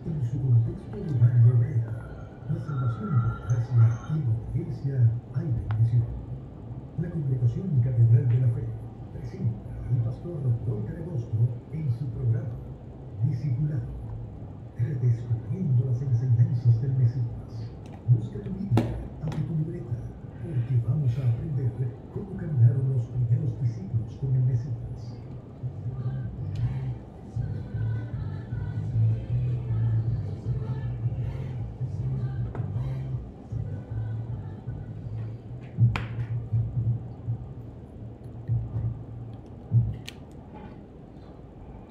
en su contexto humano vea la salvación por gracia y por gracia hay bendición. La Congregación Catedral de la Fe presenta al pastor Walter Agosto en su programa Discipulado, redescubriendo las enseñanzas del Mesías. Busca tu Biblia, abre tu libreta, porque vamos a aprender cómo caminaron los primeros discípulos con el Mesías.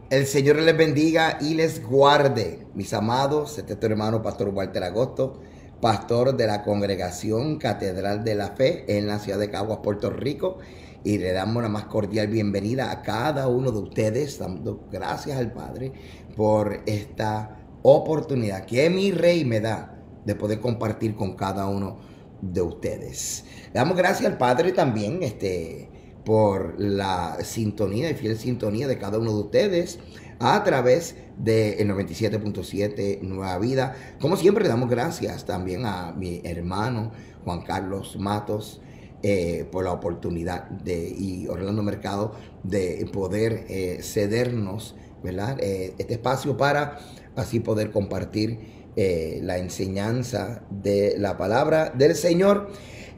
El Señor les bendiga y les guarde, mis amados. Este es tu hermano, Pastor Walter Agosto, pastor de la Congregación Catedral de la Fe en la ciudad de Caguas, Puerto Rico. Y le damos una más cordial bienvenida a cada uno de ustedes, dando gracias al Padre por esta oportunidad que mi Rey me da de poder compartir con cada uno de ustedes. Le damos gracias al Padre también, por la sintonía y fiel sintonía de cada uno de ustedes a través del 97.7 Nueva Vida. Como siempre, le damos gracias también a mi hermano Juan Carlos Matos por la oportunidad y Orlando Mercado de poder cedernos, ¿verdad? Este espacio para así poder compartir la enseñanza de la palabra del Señor.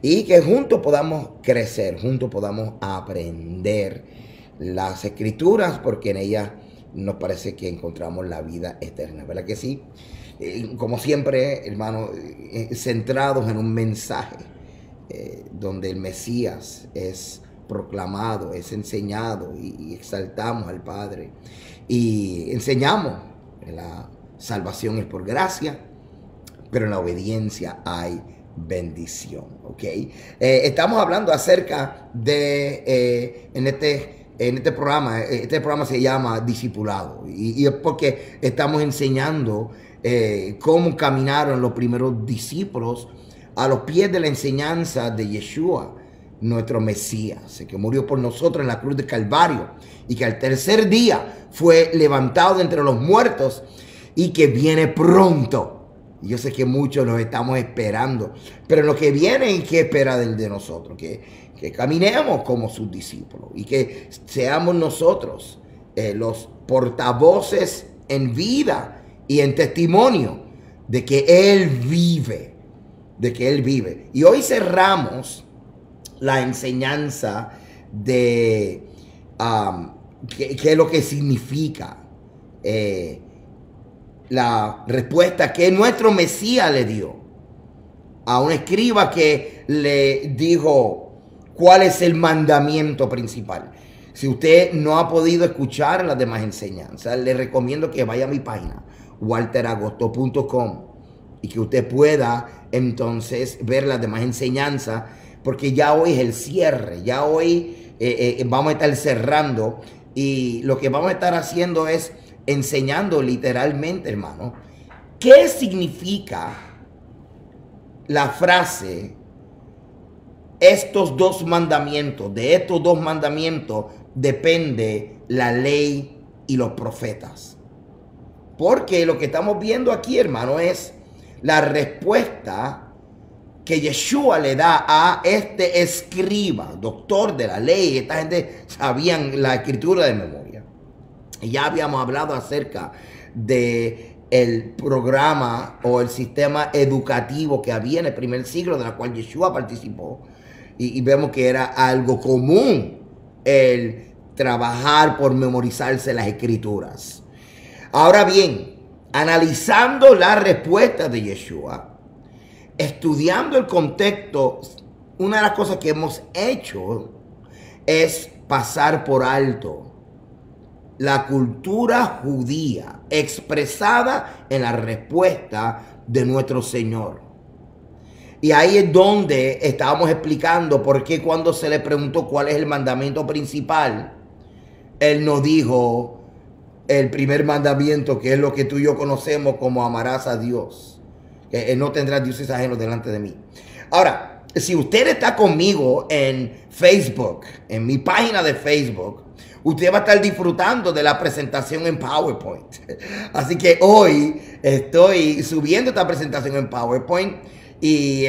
Y que juntos podamos crecer, juntos podamos aprender las Escrituras, porque en ellas nos parece que encontramos la vida eterna, ¿verdad que sí? Como siempre, hermanos, centrados en un mensaje donde el Mesías es proclamado, es enseñado y exaltamos al Padre y enseñamos que la salvación es por gracia, pero en la obediencia hay bendición, ¿ok? Estamos hablando acerca de, en este programa se llama Discipulado, y es porque estamos enseñando cómo caminaron los primeros discípulos a los pies de la enseñanza de Yeshua, nuestro Mesías, que murió por nosotros en la cruz de Calvario, y que al tercer día fue levantado de entre los muertos, y que viene pronto. Yo sé que muchos los estamos esperando, pero lo que viene y que espera de nosotros, que caminemos como sus discípulos y que seamos nosotros los portavoces en vida y en testimonio de que Él vive, Y hoy cerramos la enseñanza de qué es lo que significa la respuesta que nuestro Mesías le dio a un escriba que le dijo cuál es el mandamiento principal. Si usted no ha podido escuchar las demás enseñanzas, le recomiendo que vaya a mi página walteragosto.com y que usted pueda entonces ver las demás enseñanzas, porque ya hoy es el cierre, ya hoy vamos a estar cerrando, y lo que vamos a estar haciendo es enseñando literalmente, hermano, qué significa la frase estos dos mandamientos. De estos dos mandamientos depende la ley y los profetas. Porque lo que estamos viendo aquí, hermano, es la respuesta que Yeshua le da a este escriba, doctor de la ley. Esta gente sabían la escritura de memoria. Ya habíamos hablado acerca de el programa o el sistema educativo que había en el primer siglo, de la cual Yeshua participó, y vemos que era algo común el trabajar por memorizarse las escrituras. Ahora bien, analizando la respuesta de Yeshua, estudiando el contexto, una de las cosas que hemos hecho es pasar por alto la cultura judía expresada en la respuesta de nuestro Señor. Y ahí es donde estábamos explicando por qué cuando se le preguntó cuál es el mandamiento principal, Él nos dijo el primer mandamiento, que es lo que tú y yo conocemos como amarás a Dios. No tendrás dioses ajenos delante de mí. Ahora, si usted está conmigo en Facebook, en mi página de Facebook, usted va a estar disfrutando de la presentación en PowerPoint. Así que hoy estoy subiendo esta presentación en PowerPoint. Y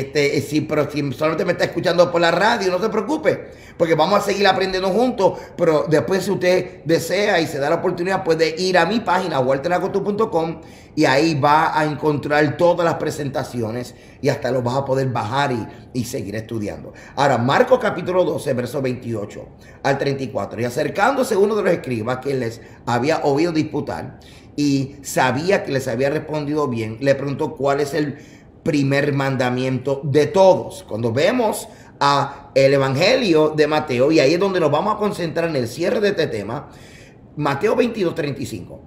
pero si solamente me está escuchando por la radio, no se preocupe, porque vamos a seguir aprendiendo juntos. Pero después, si usted desea y se da la oportunidad, puede ir a mi página walteragosto.com y ahí va a encontrar todas las presentaciones y hasta lo vas a poder bajar y seguir estudiando. Ahora, Marcos capítulo 12, verso 28 al 34. Y acercándose uno de los escribas que les había oído disputar y sabía que les había respondido bien, le preguntó cuál es el primer mandamiento de todos. Cuando vemos el Evangelio de Mateo, y ahí es donde nos vamos a concentrar en el cierre de este tema, Mateo 22:35.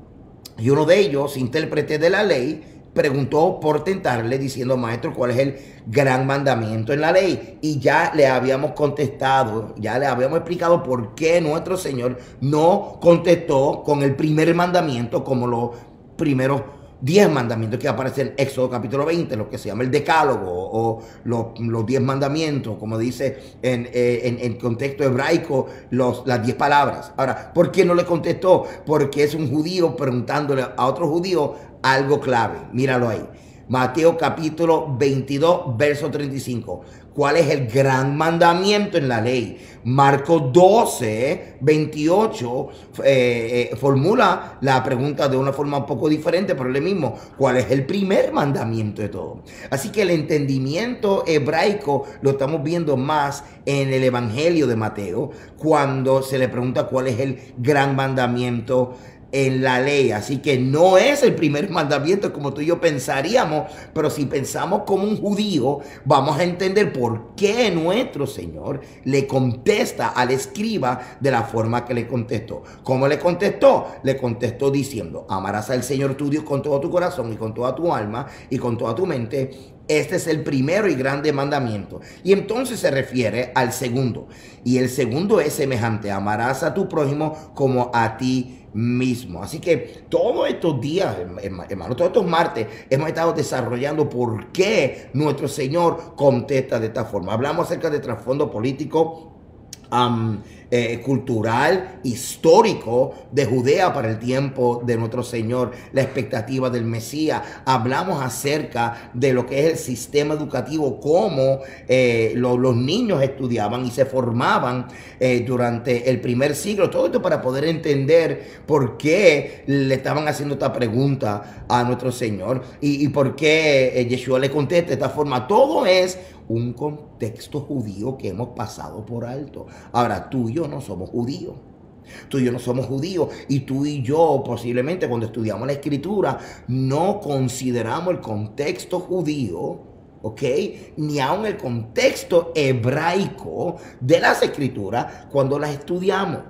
Y uno de ellos, intérprete de la ley, preguntó por tentarle diciendo: maestro, ¿cuál es el gran mandamiento en la ley? Y ya le habíamos contestado, ya le habíamos explicado por qué nuestro Señor no contestó con el primer mandamiento como los primeros 10 mandamientos que aparecen en Éxodo capítulo 20, lo que se llama el decálogo, o los 10 mandamientos, como dice en contexto hebraico, las 10 palabras. Ahora, ¿por qué no le contestó? Porque es un judío preguntándole a otro judío algo clave. Míralo ahí. Mateo capítulo 22, verso 35. ¿Cuál es el gran mandamiento en la ley? Marcos 12, 28 formula la pregunta de una forma un poco diferente, pero es lo mismo. ¿Cuál es el primer mandamiento de todo? Así que el entendimiento hebraico lo estamos viendo más en el Evangelio de Mateo, cuando se le pregunta cuál es el gran mandamiento en la ley. Así que no es el primer mandamiento como tú y yo pensaríamos, pero si pensamos como un judío, vamos a entender por qué nuestro Señor le contesta al escriba de la forma que le contestó. ¿Cómo le contestó? Le contestó diciendo: amarás al Señor tu Dios con todo tu corazón y con toda tu alma y con toda tu mente. Este es el primero y grande mandamiento. Y entonces se refiere al segundo. Y el segundo es semejante: amarás a tu prójimo como a ti mismo. Así que todos estos días, hermano, todos estos martes, hemos estado desarrollando por qué nuestro Señor contesta de esta forma. Hablamos acerca de trasfondo político, cultural, histórico de Judea para el tiempo de nuestro Señor, la expectativa del Mesías. Hablamos acerca de lo que es el sistema educativo, cómo los niños estudiaban y se formaban durante el primer siglo. Todo esto para poder entender por qué le estaban haciendo esta pregunta a nuestro Señor y por qué Yeshua le contesta de esta forma. Todo es un contexto judío que hemos pasado por alto. Ahora, tú y yo no somos judíos. Tú y yo no somos judíos, y tú y yo posiblemente cuando estudiamos la escritura no consideramos el contexto judío, ¿ok? Ni aun el contexto hebraico de las escrituras cuando las estudiamos.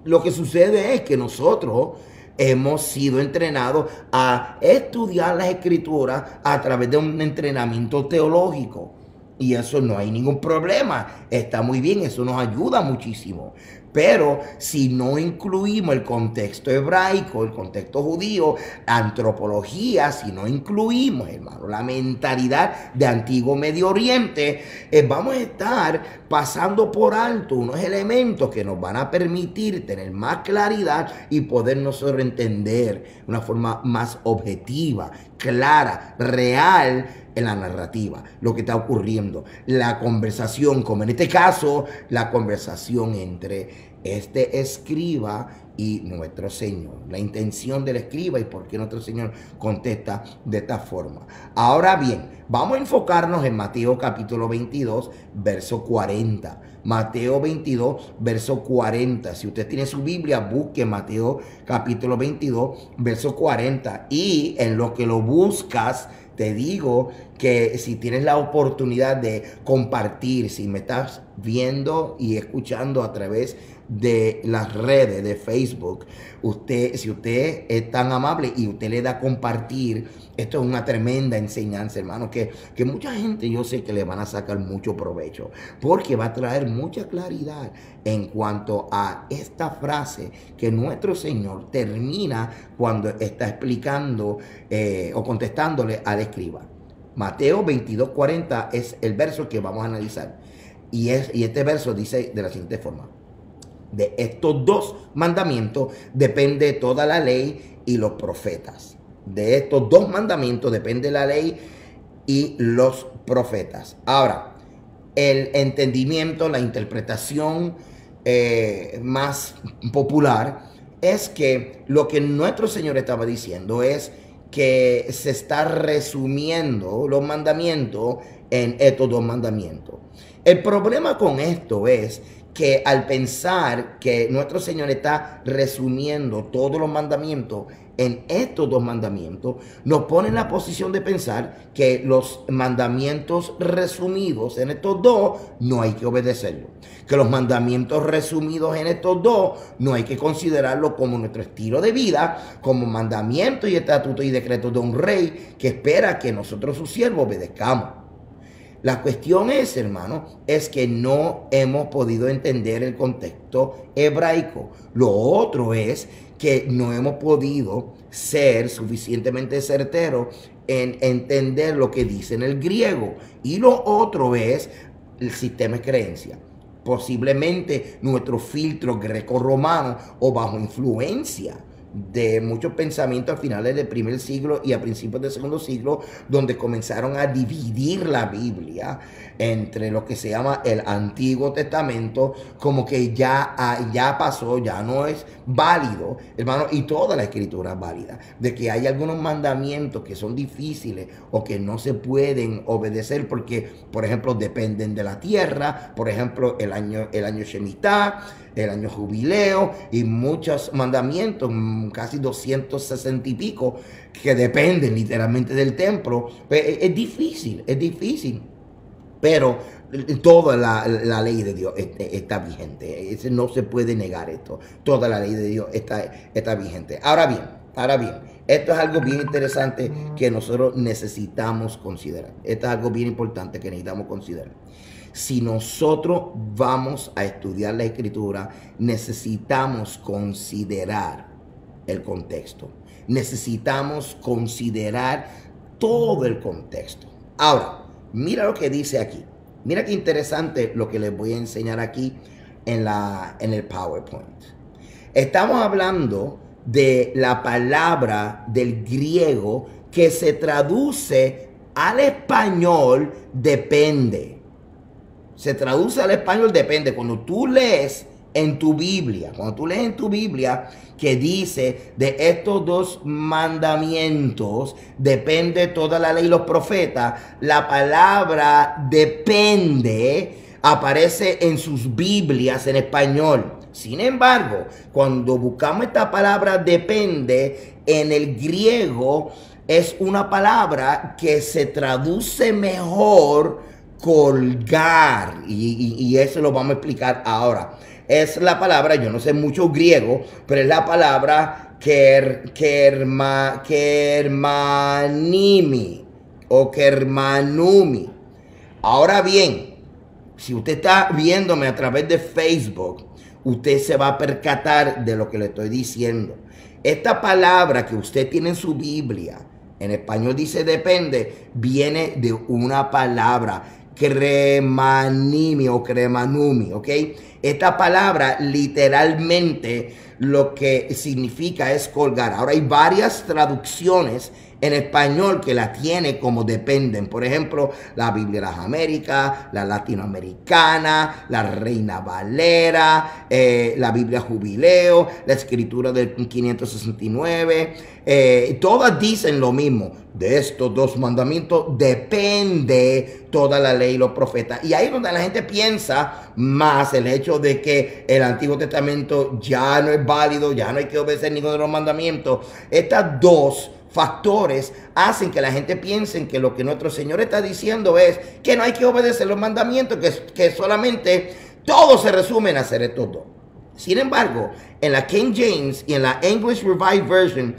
Lo que sucede es que nosotros hemos sido entrenados a estudiar las escrituras a través de un entrenamiento teológico. Y eso no hay ningún problema. Está muy bien, eso nos ayuda muchísimo. Pero si no incluimos el contexto hebraico, el contexto judío, antropología, si no incluimos, hermano, la mentalidad de antiguo Medio Oriente, vamos a estar pasando por alto unos elementos que nos van a permitir tener más claridad y poder nosotros entender de una forma más objetiva, clara, real en la narrativa, lo que está ocurriendo, la conversación, como en este caso, la conversación entre este escriba y nuestro Señor, la intención del escriba y por qué nuestro Señor contesta de esta forma. Ahora bien, vamos a enfocarnos en Mateo capítulo 22, verso 40. Mateo 22, verso 40. Si usted tiene su Biblia, busque Mateo capítulo 22, verso 40. Y en lo que lo buscas, te digo que si tienes la oportunidad de compartir, si me estás viendo y escuchando a través de las redes de Facebook, si usted es tan amable y usted le da a compartir, esto es una tremenda enseñanza, hermano, que mucha gente yo sé que le van a sacar mucho provecho, porque va a traer mucha claridad en cuanto a esta frase que nuestro Señor termina cuando está explicando o contestándole al escriba. Mateo 22:40 es el verso que vamos a analizar. Y este verso dice de la siguiente forma: de estos dos mandamientos depende toda la ley y los profetas. De estos dos mandamientos depende la ley y los profetas. Ahora, el entendimiento, la interpretación más popular es que lo que nuestro Señor estaba diciendo es que se está resumiendo los mandamientos en estos dos mandamientos. El problema con esto es que al pensar que nuestro Señor está resumiendo todos los mandamientos en estos dos mandamientos, nos pone en la posición de pensar que los mandamientos resumidos en estos dos no hay que obedecerlos, que los mandamientos resumidos en estos dos no hay que considerarlo como nuestro estilo de vida, como mandamientos y estatutos y decretos de un rey que espera que nosotros sus siervos obedezcamos. La cuestión es, hermano, es que no hemos podido entender el contexto hebraico. Lo otro es que no hemos podido ser suficientemente certeros en entender lo que dice en el griego. Y lo otro es el sistema de creencia. Posiblemente nuestro filtro greco-romano o bajo influencia de muchos pensamientos a finales del primer siglo y a principios del segundo siglo, donde comenzaron a dividir la Biblia entre lo que se llama el Antiguo Testamento, como que ya pasó, ya no es válido, hermano, y toda la escritura es válida, de que hay algunos mandamientos que son difíciles o que no se pueden obedecer porque, por ejemplo, dependen de la tierra, por ejemplo, el año Shemitah, el año jubileo y muchos mandamientos, casi 260 y pico, que dependen literalmente del templo. Es difícil, pero toda la ley de Dios está vigente. No se puede negar esto. Toda la ley de Dios está vigente. Ahora bien, esto es algo bien interesante que nosotros necesitamos considerar. Esto es algo bien importante que necesitamos considerar. Si nosotros vamos a estudiar la Escritura, necesitamos considerar el contexto. Necesitamos considerar todo el contexto. Ahora, mira lo que dice aquí. Mira qué interesante lo que les voy a enseñar aquí en el PowerPoint. Estamos hablando de la palabra del griego que se traduce al español depende. Se traduce al español depende. Cuando tú lees en tu Biblia, que dice de estos dos mandamientos depende toda la ley y los profetas, la palabra depende aparece en sus Biblias en español. Sin embargo, cuando buscamos esta palabra depende en el griego, es una palabra que se traduce mejor colgar, y eso lo vamos a explicar ahora. Es la palabra, yo no sé mucho griego, pero es la palabra kermanimi o kermanumi. Ahora bien, si usted está viéndome a través de Facebook, usted se va a percatar de lo que le estoy diciendo. Esta palabra que usted tiene en su Biblia, en español dice depende, viene de una palabra cremanimi o cremanumi, ¿ok? Esta palabra literalmente lo que significa es colgar. Ahora hay varias traducciones en español que la tiene como dependen. Por ejemplo, la Biblia de las Américas, la Latinoamericana, la Reina Valera, la Biblia Jubileo, la Escritura del 569. Todas dicen lo mismo. De estos dos mandamientos depende toda la ley y los profetas. Y ahí es donde la gente piensa más el hecho de que el Antiguo Testamento ya no es válido, ya no hay que obedecer ninguno de los mandamientos. Estas dos factores hacen que la gente piense que lo que nuestro Señor está diciendo es que no hay que obedecer los mandamientos, que solamente todo se resume en hacer estos dos. Sin embargo, en la King James y en la English Revised Version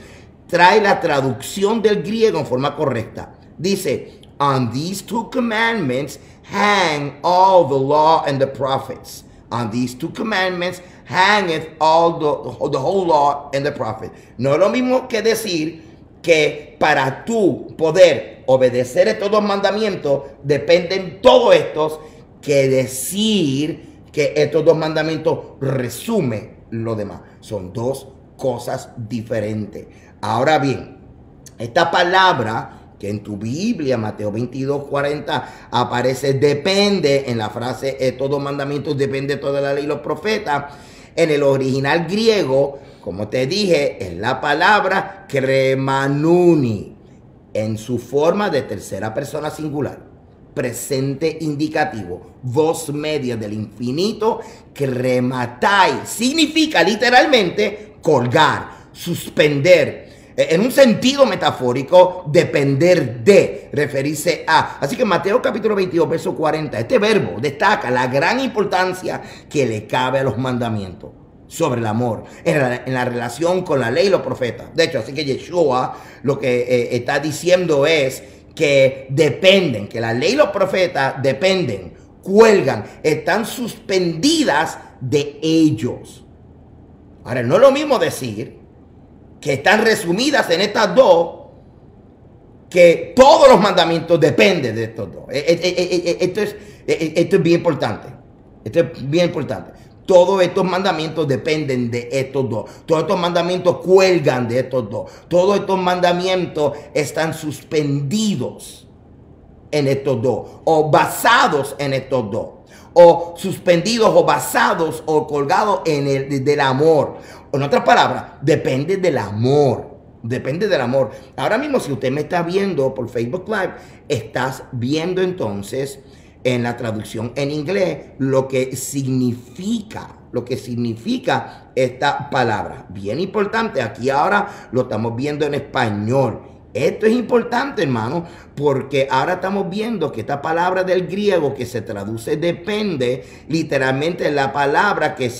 trae la traducción del griego en forma correcta. Dice, on these two commandments hang all the law and the prophets. On these two commandments hangeth all the whole law and the prophet. No es lo mismo que decir que para tú poder obedecer estos dos mandamientos dependen todos estos, que decir que estos dos mandamientos resume lo demás. Son dos cosas diferentes. Ahora bien, esta palabra que en tu Biblia, Mateo 22:40, aparece depende, en la frase estos dos mandamientos depende toda la ley y los profetas, en el original griego, como te dije, es la palabra kremanuni, en su forma de tercera persona singular, presente indicativo, voz media del infinito, krematai, significa literalmente colgar, suspender, en un sentido metafórico, depender de, referirse a. Así que Mateo capítulo 22, verso 40, este verbo destaca la gran importancia que le cabe a los mandamientos sobre el amor, en la relación con la ley y los profetas. De hecho, así que Yeshua lo que está diciendo es que dependen, que la ley y los profetas dependen, cuelgan, están suspendidas de ellos. Ahora, no es lo mismo decir que están resumidas en estas dos, que todos los mandamientos dependen de estos dos. Esto es bien importante. Esto es bien importante. Todos estos mandamientos dependen de estos dos. Todos estos mandamientos cuelgan de estos dos. Todos estos mandamientos están suspendidos en estos dos, o basados en estos dos, o suspendidos o basados o colgados en el del amor. En otras palabras, depende del amor. Depende del amor. Ahora mismo, si usted me está viendo por Facebook Live, estás viendo entonces en la traducción en inglés lo que significa esta palabra. Bien importante, aquí ahora lo estamos viendo en español. Esto es importante, hermano, porque ahora estamos viendo que esta palabra del griego que se traduce depende, literalmente es la palabra que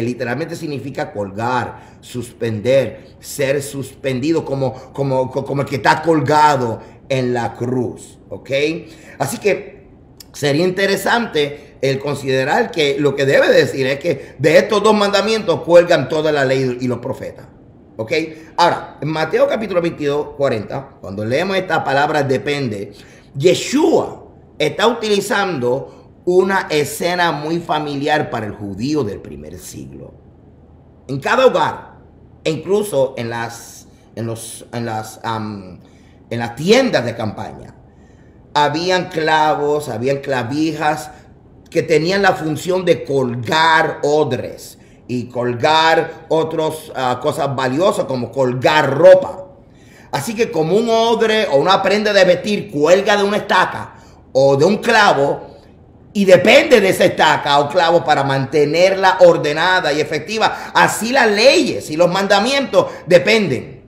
literalmente significa colgar, suspender, ser suspendido, como el que está colgado en la cruz, ¿ok? Así que sería interesante el considerar que lo que debe decir es que de estos dos mandamientos cuelgan toda la ley y los profetas. ¿Ok? Ahora, en Mateo capítulo 22, 40, cuando leemos esta palabra depende, Yeshua está utilizando una escena muy familiar para el judío del primer siglo. En cada hogar, e incluso en las tiendas de campaña, habían clavos, habían clavijas que tenían la función de colgar odres y colgar otras cosas valiosas, como colgar ropa. Así que como un odre o una prenda de vestir cuelga de una estaca o de un clavo, y depende de esa estaca o clavo para mantenerla ordenada y efectiva, así las leyes y los mandamientos dependen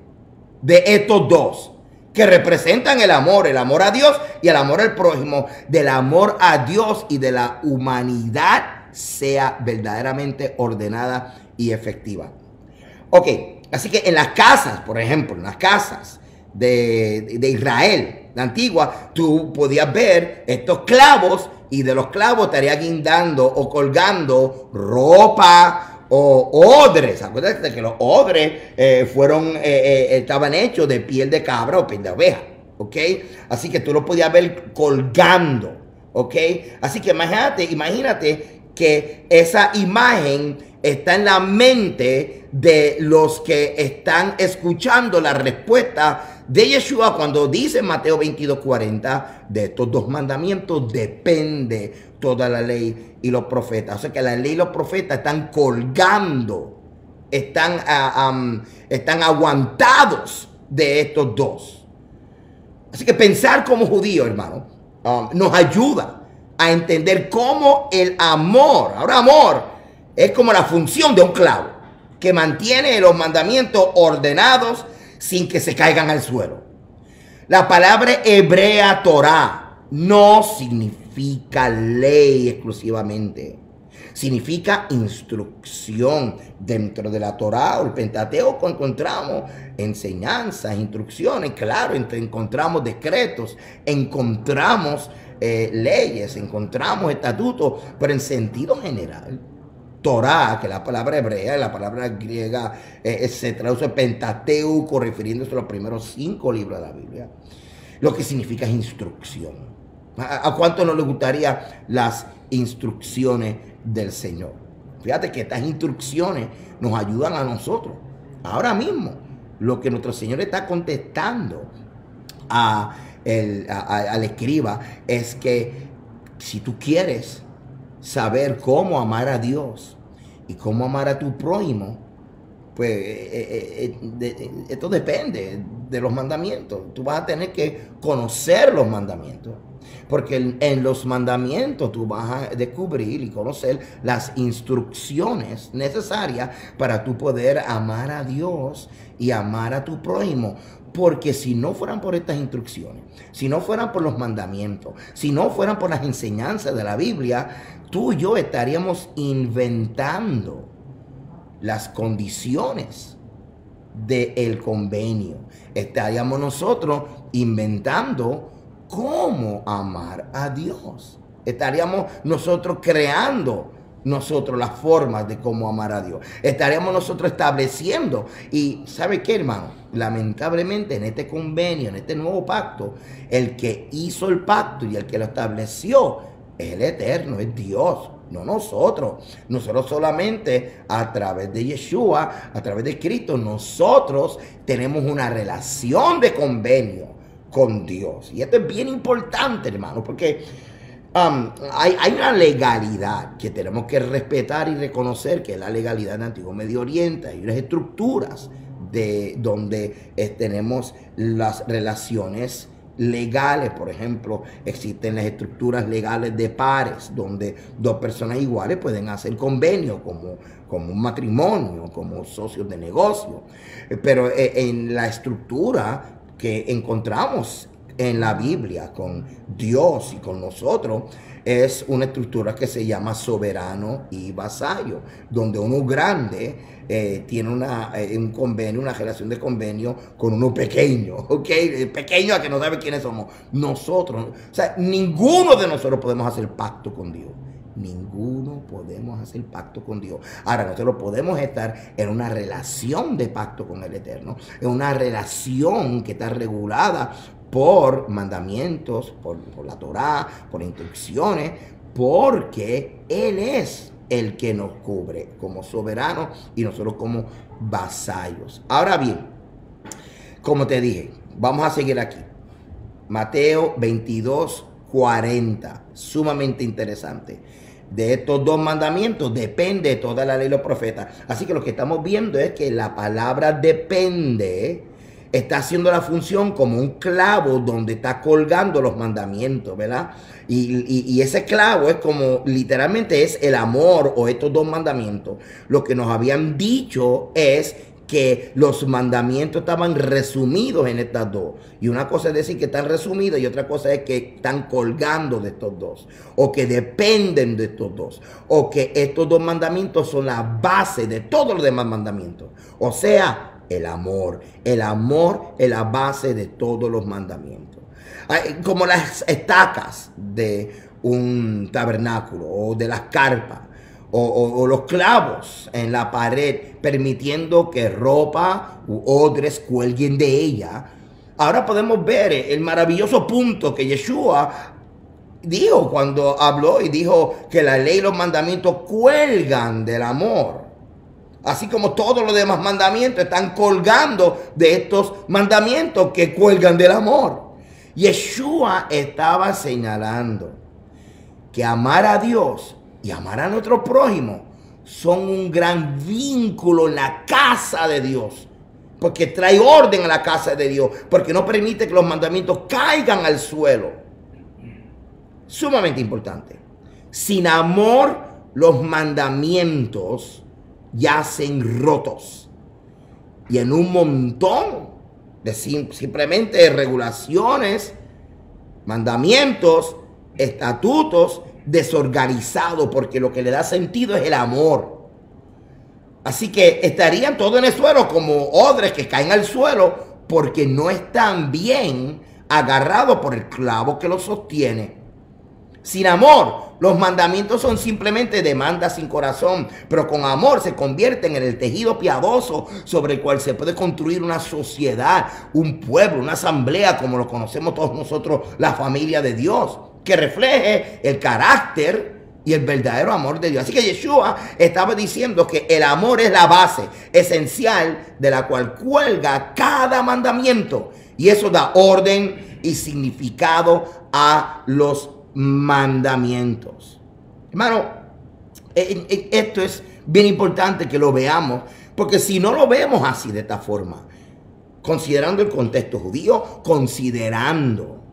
de estos dos, que representan el amor a Dios y el amor al prójimo, del amor a Dios y de la humanidad sea verdaderamente ordenada y efectiva. Ok, así que en las casas, por ejemplo, en las casas de Israel, la antigua, tú podías ver estos clavos, y de los clavos estaría guindando o colgando ropa o odres. Acuérdate que los odres estaban hechos de piel de cabra o piel de oveja, ¿ok? Así que tú lo podías ver colgando, ¿ok? Así que imagínate que esa imagen está en la mente de los que están escuchando la respuesta de Yeshua cuando dice en Mateo 22:40, de estos dos mandamientos depende toda la ley y los profetas. O sea que la ley y los profetas están colgando, están aguantados de estos dos. Así que pensar como judío, hermano, nos ayuda a entender cómo el amor, ahora amor, es como la función de un clavo que mantiene los mandamientos ordenados sin que se caigan al suelo. La palabra hebrea Torah no significa ley exclusivamente. Significa instrucción. Dentro de la Torah o el Pentateuco encontramos enseñanzas, instrucciones, claro, encontramos decretos, encontramos leyes, encontramos estatutos, pero en sentido general, Torá, que es la palabra hebrea, la palabra griega se traduce Pentateuco, refiriéndose a los primeros 5 libros de la Biblia. Lo que significa es instrucción. ¿A cuánto no le gustaría las instrucciones del Señor? Fíjate que estas instrucciones nos ayudan a nosotros. Ahora mismo, lo que nuestro Señor está contestando al escriba es que si tú quieres saber cómo amar a Dios y cómo amar a tu prójimo, pues esto depende de los mandamientos. Tú vas a tener que conocer los mandamientos, porque en los mandamientos tú vas a descubrir y conocer las instrucciones necesarias para tú poder amar a Dios y amar a tu prójimo. Porque si no fueran por estas instrucciones, si no fueran por los mandamientos, si no fueran por las enseñanzas de la Biblia, tú y yo estaríamos inventando las condiciones del convenio. Estaríamos nosotros inventando cómo amar a Dios. Estaríamos nosotros creando las formas de cómo amar a Dios. Estaríamos nosotros estableciendo. Y ¿sabe qué, hermano? Lamentablemente en este convenio, en este nuevo pacto, el que hizo el pacto y el que lo estableció es el Eterno, es Dios. No nosotros. Nosotros solamente a través de Yeshua, a través de Cristo, nosotros tenemos una relación de convenio con Dios. Y esto es bien importante, hermano, porque hay una legalidad que tenemos que respetar y reconocer, que es la legalidad del Antiguo Medio Oriente. Hay unas estructuras de donde tenemos las relaciones legales. Por ejemplo, existen las estructuras legales de pares, donde 2 personas iguales pueden hacer convenio como un matrimonio, como socios de negocio. Pero en la estructura que encontramos en la Biblia con Dios y con nosotros, es una estructura que se llama soberano y vasallo, donde uno grande tiene un convenio, una relación de convenio con uno pequeño, ¿ok? Pequeño a que no sabe quiénes somos. Nosotros, o sea, ninguno de nosotros podemos hacer pacto con Dios. Ninguno podemos hacer pacto con Dios. Ahora, nosotros podemos estar en una relación de pacto con el Eterno, en una relación que está regulada por mandamientos, por la Torá, por instrucciones, porque Él es el que nos cubre como soberano y nosotros como vasallos. Ahora bien, como te dije, vamos a seguir aquí. Mateo 22, 40, sumamente interesante. De estos 2 mandamientos depende toda la ley y los profetas. Así que lo que estamos viendo es que la palabra depende está haciendo la función como un clavo donde está colgando los mandamientos, ¿verdad? Y ese clavo es como, literalmente es el amor, o estos 2 mandamientos. Lo que nos habían dicho es que los mandamientos estaban resumidos en estas 2. Y una cosa es decir que están resumidos y otra cosa es que están colgando de estos 2. O que dependen de estos 2. O que estos 2 mandamientos son la base de todos los demás mandamientos. O sea, el amor. El amor es la base de todos los mandamientos. Como las estacas de un tabernáculo o de las carpas. O los clavos en la pared, permitiendo que ropa u odres cuelguen de ella. Ahora podemos ver el maravilloso punto que Yeshua dijo cuando habló y dijo que la ley y los mandamientos cuelgan del amor. Así como todos los demás mandamientos están colgando de estos mandamientos que cuelgan del amor. Yeshua estaba señalando que amar a Dios y amar a nuestro prójimo son un gran vínculo en la casa de Dios. Porque trae orden a la casa de Dios. Porque no permite que los mandamientos caigan al suelo. Sumamente importante. Sin amor, los mandamientos yacen rotos. Y en un montón de simplemente regulaciones, mandamientos, estatutos desorganizados, porque lo que le da sentido es el amor. Así que estarían todos en el suelo como odres que caen al suelo porque no están bien agarrados por el clavo que los sostiene. Sin amor, los mandamientos son simplemente demandas sin corazón, pero con amor se convierten en el tejido piadoso sobre el cual se puede construir una sociedad, un pueblo, una asamblea, como lo conocemos todos nosotros, la familia de Dios, que refleje el carácter y el verdadero amor de Dios. Así que Yeshua estaba diciendo que el amor es la base esencial de la cual cuelga cada mandamiento. Y eso da orden y significado a los mandamientos. Hermano, esto es bien importante que lo veamos, porque si no lo vemos así, de esta forma, considerando el contexto judío, considerando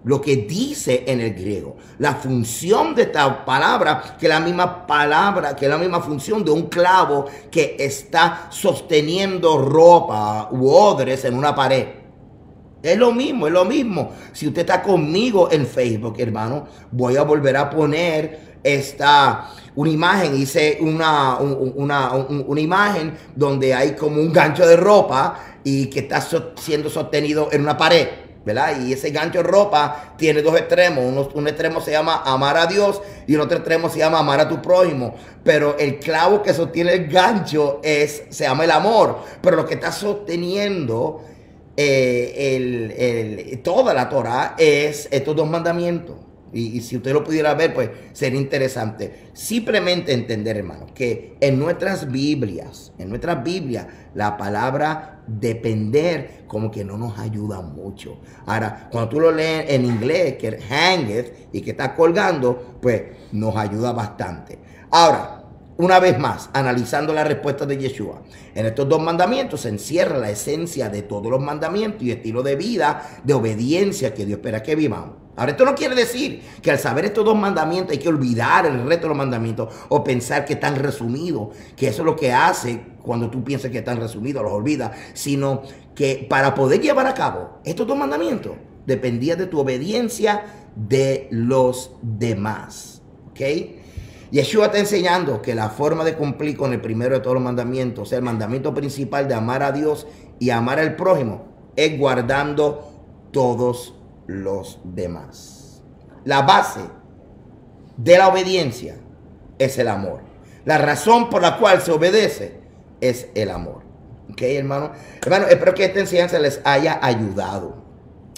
lo que dice en el griego, la función de esta palabra, que es la misma palabra, que es la misma función de un clavo que está sosteniendo ropa u odres en una pared. Es lo mismo, es lo mismo. Si usted está conmigo en Facebook, hermano, voy a volver a poner una imagen. Hice una imagen donde hay como un gancho de ropa y que está siendo sostenido en una pared, ¿verdad? Y ese gancho de ropa tiene dos extremos. Un extremo se llama amar a Dios y el otro extremo se llama amar a tu prójimo. Pero el clavo que sostiene el gancho se llama el amor. Pero lo que está sosteniendo toda la Torah es estos dos mandamientos. Y si usted lo pudiera ver, pues sería interesante. Simplemente entender, hermano, que en nuestras Biblias, la palabra depender como que no nos ayuda mucho. Ahora, cuando tú lo lees en inglés, que hangeth y que está colgando, pues nos ayuda bastante. Ahora, una vez más, analizando la respuesta de Yeshua, en estos dos mandamientos se encierra la esencia de todos los mandamientos y estilo de vida, de obediencia que Dios espera que vivamos. Ahora, esto no quiere decir que al saber estos dos mandamientos hay que olvidar el resto de los mandamientos o pensar que están resumidos, que eso es lo que hace cuando tú piensas que están resumidos, los olvidas, sino que para poder llevar a cabo estos dos mandamientos dependía de tu obediencia de los demás, ¿ok? Yeshua está enseñando que la forma de cumplir con el primero de todos los mandamientos, o sea, el mandamiento principal de amar a Dios y amar al prójimo, es guardando todos los demás. La base de la obediencia es el amor. La razón por la cual se obedece es el amor. ¿Ok, hermano? Hermano, espero que esta enseñanza les haya ayudado.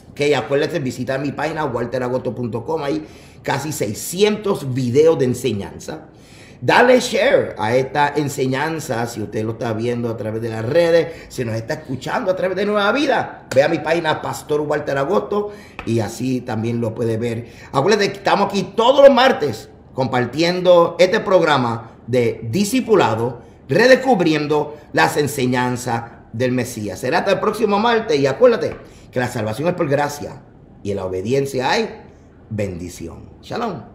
Ok, acuérdense de visitar mi página walteragosto.com. Ahí casi 600 videos de enseñanza. Dale share a esta enseñanza si usted lo está viendo a través de las redes, si nos está escuchando a través de Nueva Vida. Ve a mi página Pastor Walter Agosto y así también lo puede ver. Acuérdense que estamos aquí todos los martes compartiendo este programa de discipulado, redescubriendo las enseñanzas del Mesías. Será hasta el próximo martes y acuérdate que la salvación es por gracia y en la obediencia hay bendición. Shalom.